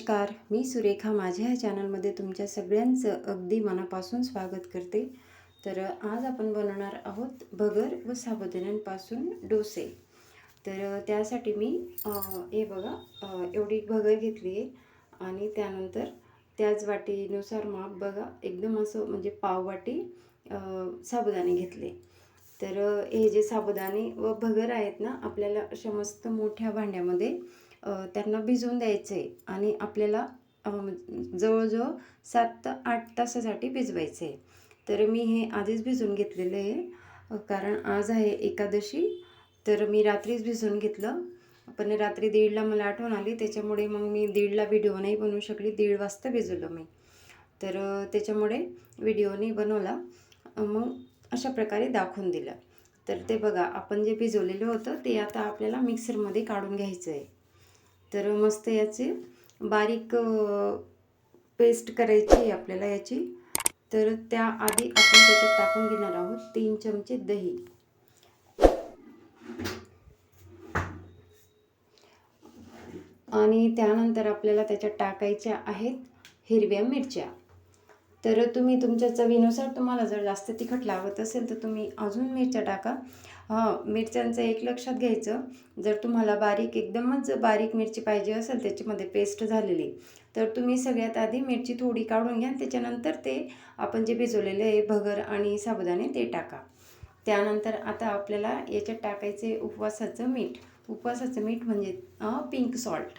नमस्कार, मी सुरेखा. माझ्या ह्या चॅनलमध्ये तुमच्या सगळ्यांचं अगदी मनापासून स्वागत करते. तर आज आपण बनवणार आहोत भगर व साबुदाण्यांपासून डोसे. तर त्यासाठी मी हे बघा, एवढी भगर घेतली आहे आणि त्यानंतर त्याच वाटीनुसार माप बघा, एकदम असं म्हणजे पाववाटी साबुदाणे घेतले. तर हे जे साबुदाणे व भगर आहेत ना, आपल्याला अशा मस्त मोठ्या भांड्यामध्ये त्यांना भिजवून द्यायचं आहे आणि आपल्याला जवळजवळ 7 ते 8 तासासाठी भिजवायचं आहे. तर मी हे आधीच भिजवून घेतलेलं आहे, कारण आज आहे एकादशी. तर मी रात्रीच भिजवून घेतलं, पण रात्री 1:30ला मला आठवण आली, त्याच्यामुळे मग मी 1:30ला व्हिडिओ नाही बनवू शकली. 1:30 वाजता भिजवलं मी. तर त्याच्यामुळे व्हिडिओ नाही बनवला. मग अशा प्रकारे दाखवून दिलं. तर ते बघा, आपण जे भिजवलेलं होतं ते आता आपल्याला मिक्सरमध्ये काढून घ्यायचं आहे. तर मस्त याची बारीक पेस्ट करायची आहे आपल्याला याची. तर त्याआधी आपण त्याच्यात टाकून घेणार आहोत 3 चमचे दही आणि त्यानंतर आपल्याला त्याच्यात टाकायच्या आहेत हिरव्या मिरच्या. तर तुम्ही तुमच्या चवीनुसार, तुम्हाला जर जास्त तिखट लागत असेल तर तुम्ही अजून मिरच्या टाका. मिरच्यांचं एक लक्षात घ्यायचं, जर तुम्हाला एकदमच बारीक मिरची पाहिजे असेल त्याच्यामध्ये पेस्ट झालेली, तर तुम्ही सगळ्यात आधी मिरची थोडी काढून घ्या. त्याच्यानंतर ते आपण जे भिजवलेले आहे भगर आणि साबुदाणे ते टाका. त्यानंतर आता आपल्याला याच्यात टाकायचे उपवासाचं मीठ. उपवासाचं मीठ म्हणजे पिंक सॉल्ट.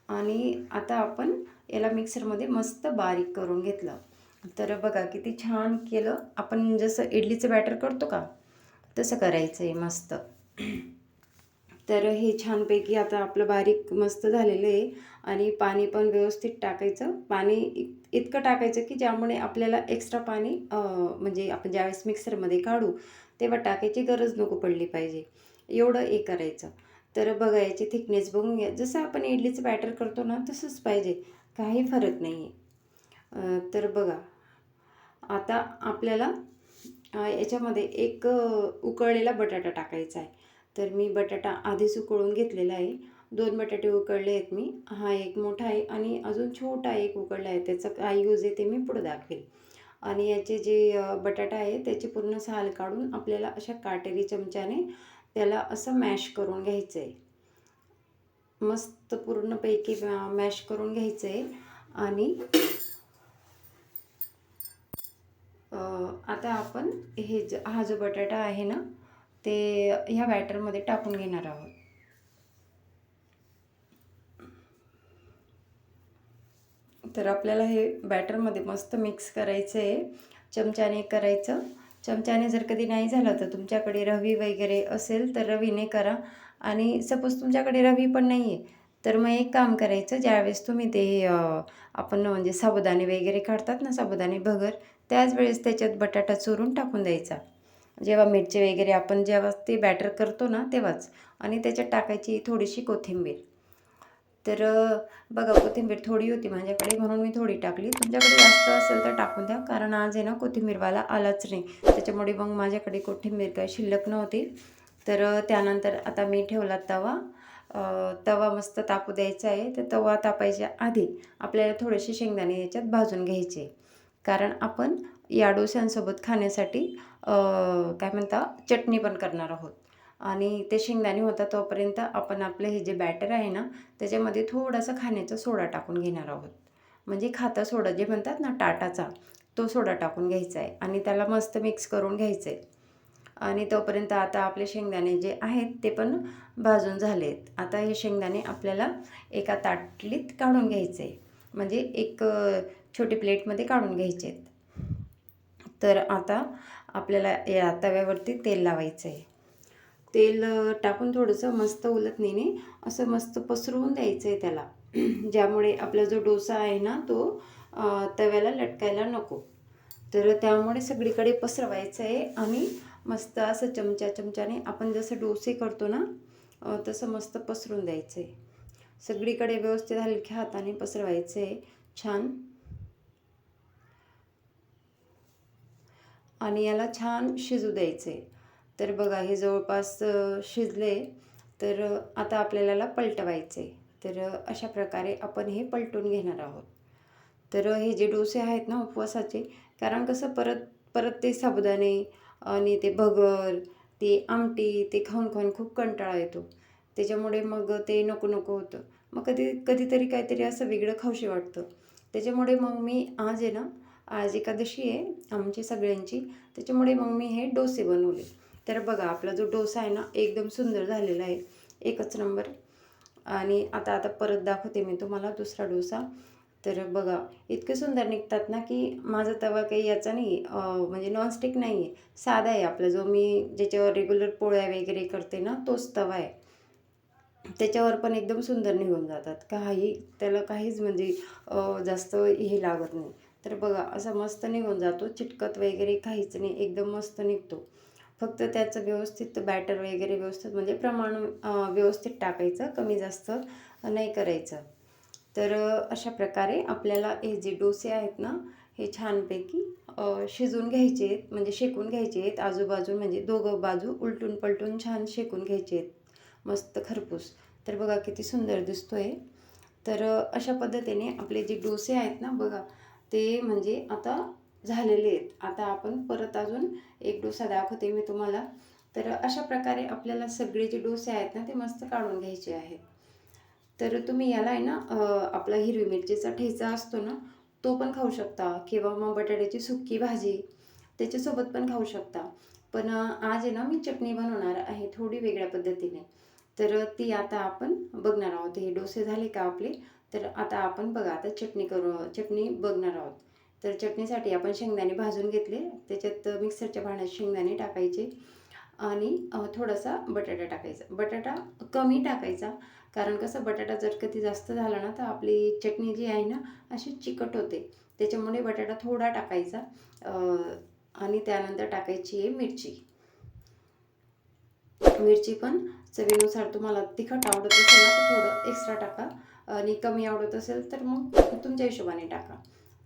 आणि आता आपण याला मिक्सरमध्ये मस्त बारीक करून घेतलं. तर बघा किती छान केलं. आपण जसं इडलीचं बॅटर करतो का, तसं करायचं आहे मस्त. तर हे छानपैकी आता आपलं बारीक मस्त झालेलं आहे. आणि पाणी पण व्यवस्थित टाकायचं. पाणी इतकं टाकायचं की ज्यामुळे आपल्याला एक्स्ट्रा पाणी म्हणजे आपण ज्यावेळेस मिक्सरमध्ये काढू तेव्हा टाकायची गरज नको पडली पाहिजे, एवढं हे करायचं. तर बघा, याची थिकनेस बघून घ्या. जसं आपण इडलीचं बॅटर करतो ना तसंच पाहिजे, काही फरक नाही आहे. तर बघा, आता आपल्याला याच्यामध्ये एक उकळलेला बटाटा टाकायचा आहे. तर मी बटाटा आधीच उकळून घेतलेला आहे. 2 बटाटे उकळले आहेत मी. हा एक मोठा आहे आणि अजून छोटा एक उकळला आहे. त्याचा काय यूज आहे ते मी पुढे दाखवेल. आणि याचे जे बटाटा आहे त्याची पूर्ण साल काढून आपल्याला अशा काटेरी चमच्याने त्याला असं मॅश करून घ्यायचं आहे. मस्त पूर्णपैकी मॅश करून घ्यायचं आहे. आणि आता आपण हा जो बटाटा आहे ना, ते ह्या बॅटरमध्ये टाकून घेणार आहोत. तर आपल्याला हे बॅटरमध्ये मस्त मिक्स करायचं आहे. चमच्याने करायचं. चमच्याने जर कधी नाही झालं तर तुमच्याकडे रवी वगैरे असेल तर रवीने करा. आणि सपोज तुमच्याकडे रवी पण नाही आहे तर मग एक काम करायचं, ज्यावेळेस तुम्ही ते आपण म्हणजे साबुदाणे वगैरे काढतात ना, साबुदाणे भगर, त्याच वेळेस त्याच्यात बटाटा चुरून टाकून द्यायचा. जेव्हा मिरची वगैरे आपण जेव्हा ते बॅटर करतो ना तेव्हाच. आणि त्याच्यात टाकायची थोडीशी कोथिंबीर. तर बघा, कोथिंबीर थोडी होती माझ्याकडे म्हणून मी थोडी टाकली. तुमच्याकडे जास्त असेल तर टाकून द्या, कारण आज आहे ना कोथिंबीरवाला आलाच नाही, त्याच्यामुळे मग माझ्याकडे कोथिंबीर काही शिल्लक नव्हती. तर त्यानंतर आता मी ठेवला तवा. तवा मस्त तापू द्यायचा आहे. तर तवा तापायच्या आधी आपल्याला थोडेसे शेंगदाणे याच्यात भाजून घ्यायचे, कारण आपण या डोस्यांसोबत खाण्यासाठी काय म्हणता चटणी पण करणार आहोत. आणि ते शेंगदाणे होता तोपर्यंत आपण आपलं हे जे बॅटर आहे ना त्याच्यामध्ये थोडासा खाण्याचा सोडा टाकून घेणार आहोत. म्हणजे खाता सोडा जे म्हणतात ना, टाटाचा, तो सोडा टाकून घ्यायचा आहे आणि त्याला मस्त मिक्स करून घ्यायचं आहे. आणि तोपर्यंत आता आपले शेंगदाणे जे आहेत ते पण भाजून झालेत. आता हे शेंगदाणे आपल्याला एका ताटलीत काढून घ्यायचे आहे, म्हणजे एक छोटी प्लेटमध्ये काढून घ्यायचे आहेत. तर आता आपल्याला या तव्यावरती तेल लावायचं आहे. तेल टाकून थोडंसं मस्त उलटणीने असं मस्त पसरवून द्यायचं आहे त्याला, ज्यामुळे आपला जो डोसा आहे ना तो तव्याला लटकायला नको. तर त्यामुळे सगळीकडे पसरवायचं आहे आणि मस्त असं चमच्याने आपण जसं डोसे करतो ना तसं मस्त पसरून द्यायचं आहे. सगळीकडे व्यवस्थित हलक्या हाताने पसरवायचं आहे छान. आणि याला छान शिजू द्यायचं आहे. तर बघा, हे जवळपास शिजले. तर आता आपल्याला पलटवायचं आहे. तर अशा प्रकारे आपण हे पलटून घेणार आहोत. तर हे जे डोसे आहेत ना उपवासाचे, कारण कसं परत परत ते साबुदाणे आणि ते भगर, ती आमटी ते खाऊन खाऊन खूप कंटाळा येतो. त्याच्यामुळे मग ते नको नको होतं. मग कधीतरी काहीतरी असं वेगळं खाऊशी वाटतं. त्याच्यामुळे मग मी आज आहे ना, आज एकादशी आहे आमची सगळ्यांची, त्याच्यामुळे मग मी हे डोसे बनवले. तर बघा आपला जो डोसा आहे ना एकदम सुंदर झालेला आहे, एकच नंबर. आणि आता आता परत दाखवते मी तुम्हाला दुसरा डोसा. तर बघा इतके सुंदर निघतात ना, की माझा तवा काही याचा नाही म्हणजे नॉनस्टिक नाही आहे, साधा आहे आपला, जो मी ज्याच्यावर रेग्युलर पोळ्या वगैरे करते ना तोच तवा आहे. त्याच्यावर पण एकदम सुंदर निघून जातात, त्याला काहीच म्हणजे जास्त हे लागत नाही. तर बघा असा मस्त निघून जातो, चिटकत वगैरे काहीच नाही, एकदम मस्त निघतो. फक्त त्याचं व्यवस्थित बॅटर वगैरे व्यवस्थित म्हणजे प्रमाण व्यवस्थित टाकायचं, कमी जास्त नाही करायचं. तर अशा प्रकारे आपल्याला हे जे डोसे आहेत ना, हे छानपैकी शिजवून घ्यायचे आहेत, म्हणजे शेकून घ्यायचे आहेत आजूबाजू, म्हणजे दोघं बाजू उलटून पलटून छान शेकून घ्यायचे आहेत, मस्त खरपूस. तर बघा किती सुंदर दिसतोय. तर अशा पद्धतीने आपले जे डोसे आहेत ना बघा, ते म्हणजे आता झालेले आहेत. आता आपण परत अजून एक डोसा दाखवते मी तुम्हाला. तर अशा प्रकारे आपल्याला सगळे जे डोसे आहेत ना ते मस्त काढून घ्यायचे आहेत. तर तुम्ही याला आहे ना आपला हिरवी मिरचीचा ठेचा असतो ना, तो पण खाऊ शकता, किंवा मग बटाट्याची सुकी भाजी त्याच्यासोबत पण खाऊ शकता. पण आज आहे ना मी चटणी बनवणार आहे थोडी वेगळ्या पद्धतीने. तर ती आता आपण बघणार आहोत. हे डोसे झाले का आपले, तर आता आपण बघा आता चटणी बघणार आहोत. तर चटणीसाठी आपण शेंगदाणे भाजून घेतले, त्याच्यात मिक्सरच्या भांड्यात शेंगदाणे टाकायचे आणि थोडासा बटाटा टाकायचा. बटाटा कमी टाकायचा, कारण कसं बटाटा जर कधी जास्त झाला ना तर आपली चटणी जी आहे ना अशी चिकट होते. त्याच्यामुळे बटाटा थोडा टाकायचा आणि त्यानंतर टाकायची आहे मिरची. मिरची पण चवीनुसार, तुम्हाला तिखट आवडत असेल ना तर थोडं एक्स्ट्रा टाका, आणि कमी आवडत असेल तर मग तुमच्या हिशोबाने टाका.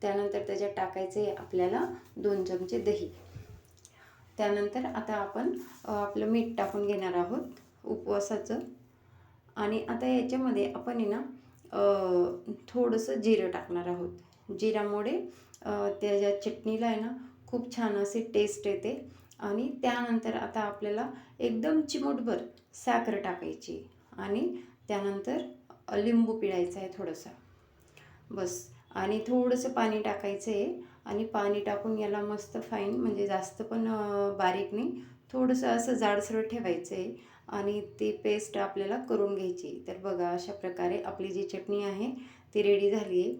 त्यानंतर त्याच्यात टाकायचे आपल्याला 2 चमचे दही. त्यानंतर आता आपण आपलं मीठ टाकून घेणार आहोत उपवासाचं. आणि आता याच्यामध्ये आपण आहे ना थोडंसं जिरं टाकणार आहोत. जिऱ्यामुळे त्याच्या चटणीला आहे ना खूप छान अशी टेस्ट येते. आणि त्यानंतर आता आपल्याला एकदम चिमूटभर साखर टाकायची आणि त्यानंतर लिंबू पिळायचा आहे थोडंसं, बस. आणि थोडंसं पाणी टाकायचं आहे आणि पाणी टाकून याला मस्त फाईन, म्हणजे जास्त पण बारीक नाही, थोडंसं असं जाडसर ठेवायचं आहे आणि ती पेस्ट आपल्याला करून घ्यायची. तर बघा अशा प्रकारे आपली जी चटणी आहे ती रेडी झाली आहे.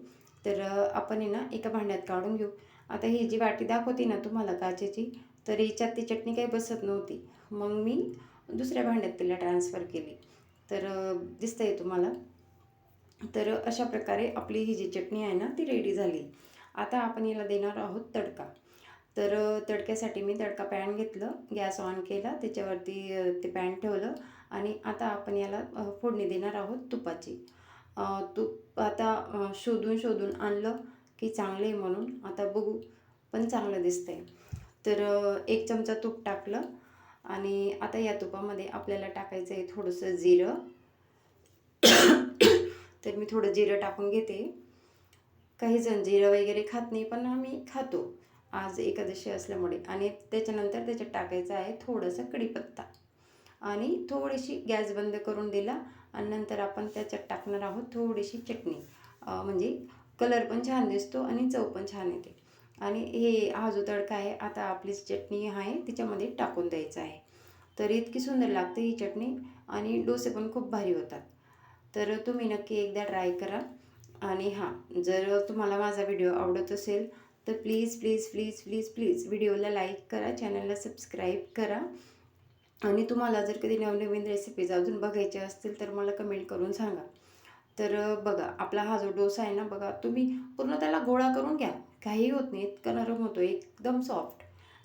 तर आपण आहे ना एका भांड्यात काढून घेऊ. आता ही जी वाटी दाखवते ना तुम्हाला काचेची, तर याच्यात ती चटणी काही बसत नव्हती, मग मी दुसऱ्या भांड्यात तिला ट्रान्सफर केली. तर दिसतंय तुम्हाला. तर अशा प्रकारे आपली ही जी चटणी आहे ना ती रेडी झाली. आता आपण याला देणार आहोत तडका. तर तडक्यासाठी मी तडका पॅन घेतलं, गॅस ऑन केला, त्याच्यावरती ते पॅन ठेवलं आणि आता आपण याला फोडणी देणार आहोत तुपाची. तूप आता शोधून शोधून आणलं की चांगलं आहे म्हणून, आता बघू, पण चांगलं दिसतंय. तर 1 चमचा तूप टाकलं आणि आता या तुपामध्ये आपल्याला टाकायचं आहे थोडंसं जिरं. तर मी थोडं जिरं टाकून घेते. काही जण जिरं वगैरे खात नाही, पण आम्ही खातो आज एकादशी असल्यामुळे. आणि त्याच्यानंतर त्याच्यात टाकायचं आहे थोडंसं कढीपत्ता आणि थोडीशी गॅस बंद करून दिला. आणि नंतर आपण त्याच्यात टाकणार आहोत थोडीशी चटणी, म्हणजे कलर पण छान दिसतो आणि चव पण छान येते. आणि हा जो तडका आहे आता आपली चटणी आहे तिच्यामध्ये टाकून द्यायचा आहे. तर इतकी सुंदर लागते ही चटणी आणि डोसे पण खूप भारी होतात. तर तुम्ही नक्की एकदा ट्राय करा. आणि हां, जर तुम्हाला माझा व्हिडिओ आवडत असेल तर please please please please please व्हिडिओला लाईक करा, चॅनलला सबस्क्राईब करा. आणि तुम्हाला जर कधी नवनवीन रेसिपीज अजून बघायच्या असतील तर मला कमेंट करून सांगा. तर बघा आपला हा जो डोसा आहे ना बघा, तुम्ही पूर्ण त्याला गोळा करून घ्या, काही होत नाही, इतका नरम होतो, एकदम सॉफ्ट.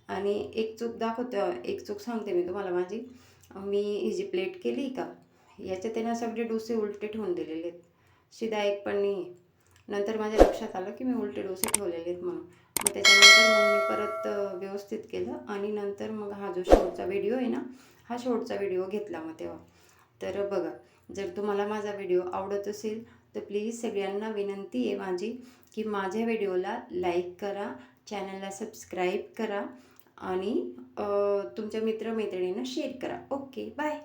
आणि एक चूक सांगते मी तुम्हाला माझी. मी ही जी प्लेट केली का, याच्यात त्यांना सगळे डोसे उलटे ठेवून दिलेले आहेत, शिदा एक पण नाही आहे. नंतर माझ्या लक्षात आलं की मी उलटे डोसे ठेवलेले आहेत म्हणून. मग त्याच्यानंतर मग मी परत व्यवस्थित केलं आणि नंतर मग हा जो शेवटचा व्हिडिओ आहे ना, हा शेवटचा व्हिडिओ घेतला मग तेव्हा. तर बघा, जर तुम्हाला माझा व्हिडिओ आवडत असेल तर प्लीज सगळ्यांना विनंती आहे माझी की माझ्या व्हिडिओला लाईक करा, चॅनलला सबस्क्राईब करा आणि तुमच्या मित्रमैत्रिणींना शेअर करा. Okay, bye.